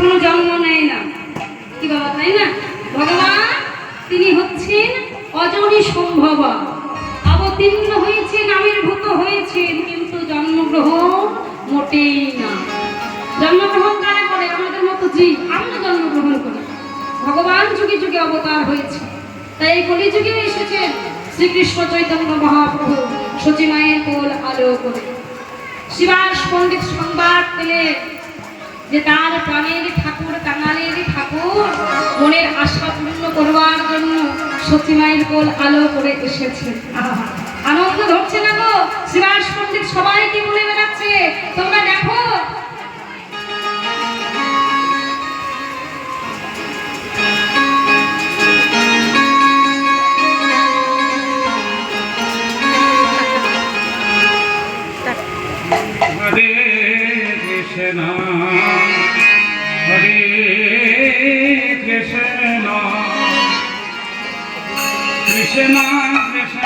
কখনো জন্ম নেয় না, কি বাবা, তাই না? ভগবান তিনি হচ্ছেন অজনী সম্ভবা, অবতীর্ণ হয়েছেন, আবির্ভূত হয়েছেন, কিন্তু জন্মগ্রহণ মোটেই না। জন্মগ্রহণ কারা করে? আমাদের মতো জীব, আমরা জন্মগ্রহণ করি। ভগবান যুগে যুগে অবতার হয়েছে, তাই এই কলিযুগে এসেছেন শ্রীকৃষ্ণ চৈতন্য মহাপ্রভু সচিমায়ের কোল আলো করে। শিবাস পণ্ডিত সংবাদ পেলে যে তার প্রাণের ঠাকুর, কাঙালের ঠাকুর মনের আশা পূর্ণ করবার জন্য সচিমায়ের কোল আলো করে এসেছে। আনন্দ ধরছে না গো? শিবাস পণ্ডিত সবাইকে বলে বেড়াচ্ছে, তোমরা দেখো হরে কৃষ্ণ হরে কৃষ্ণ কৃষ্ণ কৃষ্ণ